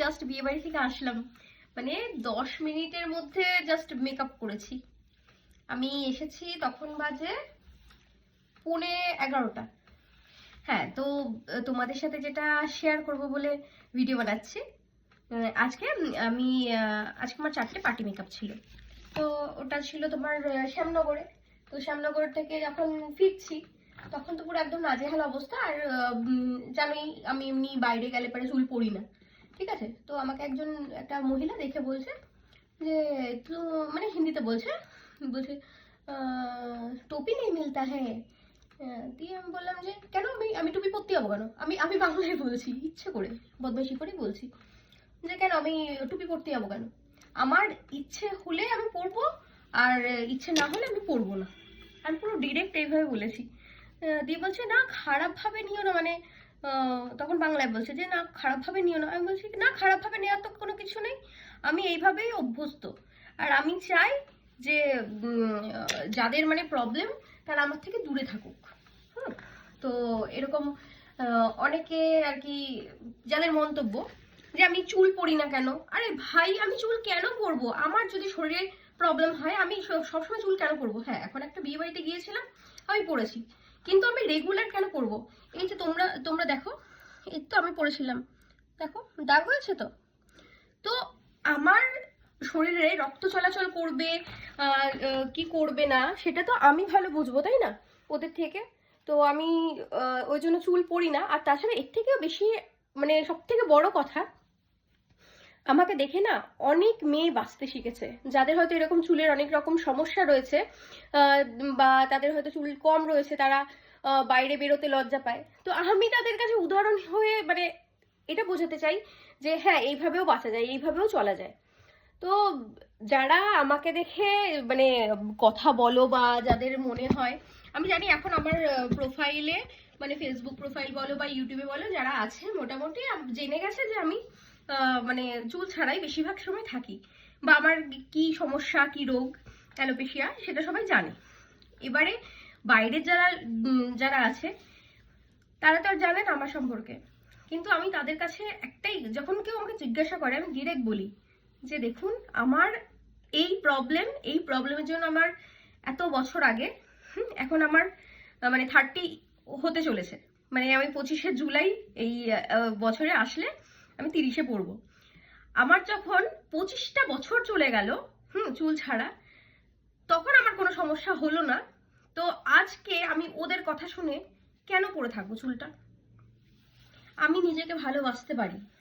Just বিয়ে বাড়ি থেকে আসলাম, মানে 10 মিনিটের মধ্যে জাস্ট মেকআপ করেছি। আমি এসেছি তখন বাজে 11:45। হ্যাঁ, তো তোমাদের সাথে যেটা শেয়ার করব বলে ভিডিও বানাচ্ছি। আজকে আমি আজকে আমার 4টে পার্টি মেকআপ ছিল। তো ওটা ছিল তোমার শ্যামনগরে। তো শ্যামনগর থেকে যখন ফিরছি তখন তো পুরো একদম নাজেহাল অবস্থা। আর জানোই আমি এমনি বাইরে গেলে পরে চুল পরি না, ঠিক আছে? তো আমাকে একটা মহিলা দেখে বলছে যে তো, মানে হিন্দিতে বলছে বলছে টুপি নেই মিলতা হ্যাঁ। দিয়ে আমি বললাম যে কেন, আমি আমি টুপি পরতে যাবো কেন? আমি আমি বাংলায় বলছি, ইচ্ছে করে বদমাইশি করেই বলছি যে কেন আমি টুপি পরতে যাবো কেন? আমার ইচ্ছে হলে আমি পরবো, আর ইচ্ছে না হলে আমি পরবো না। আমি পুরো ডিরেক্ট এইভাবে বলেছি। দিয়ে বলছে না খারাপ ভাবে নিও না, মানে তখন বাংলায় বলছে যে না খারাপ ভাবে নিও না। আমি বলছি না খারাপ ভাবে নেওয়ার তো কোনো কিছু নেই, আমি এইভাবেই অভ্যস্ত। আর আমি চাই যে যাদের মানে প্রবলেম তারা আমার থেকে দূরে থাকুক। হুম, তো এরকম অনেকে আর কি যাদের মন্তব্য যে আমি চুল পরি না কেন। আরে ভাই, আমি চুল কেন পরবো? আমার যদি শরীরে প্রবলেম হয় আমি সবসময় চুল কেন পরবো? হ্যাঁ, এখন একটা বিয়ে বাড়িতে গিয়েছিলাম, আমি পরেছি, কিন্তু আমি রেগুলার কেন পরবো? এই যে তোমরা তোমরা দেখো, এই তো আমি পরেছিলাম, দেখো দাগ হয়েছে তো। তো আমার শরীরে রক্ত চলাচল করবে কি করবে না সেটা তো আমি ভালো বুঝবো, তাই না, ওদের থেকে? তো আমি ওই জন্য চুল পরি না। আর তাছাড়া এর থেকেও বেশি, মানে সব থেকে বড় কথা, আমাকে দেখে না অনেক মেয়ে বাঁচতে শিখেছে, যাদের হয়তো এরকম চুলের অনেক রকম সমস্যা রয়েছে, বা তাদের হয়তো চুল কম রয়েছে, তারা বাইরে বেরোতে লজ্জা পায়। তো আমি তাদের কাছে উদাহরণ হয়ে মানে এটা বোঝাতে চাই যে হ্যাঁ, এইভাবেও বাঁচা যায়, এইভাবেও চলা যায়। তো যারা আমাকে দেখে মানে কথা বলো বা যাদের মনে হয়, আমি জানি এখন আমার প্রোফাইলে, মানে ফেসবুক প্রোফাইল বলো বা ইউটিউবে বলো, যারা আছে মোটামুটি জেনে গেছে যে আমি মানে চুল ছাড়াই বেশিরভাগ সময় থাকি, বা আমার কি সমস্যা কি রোগ, অ্যালোপেশিয়া, সেটা সবাই জানে। এবারে বাইরের যারা যারা আছে তারা তো আর জানে না আমার সম্পর্কে। কিন্তু আমি তাদের কাছে একটাই, যখন কেউ আমাকে জিজ্ঞাসা করে আমি ডিরেক্ট বলি যে দেখুন আমার এই প্রবলেমের জন্য আমার এত বছর আগে, এখন আমার মানে 30 হতে চলেছে, মানে আমি 25শে জুলাই এই বছরে আসলে আমি 30-এ পড়বো। আমার যখন 25টা বছর চলে গেল চুল ছাড়া, তখন আমার কোনো সমস্যা হলো না। তো আজকে আমি ওদের কথা শুনে কেন পড়ে থাকবো চুলটা? আমি নিজেকে ভালোবাসতে পারি।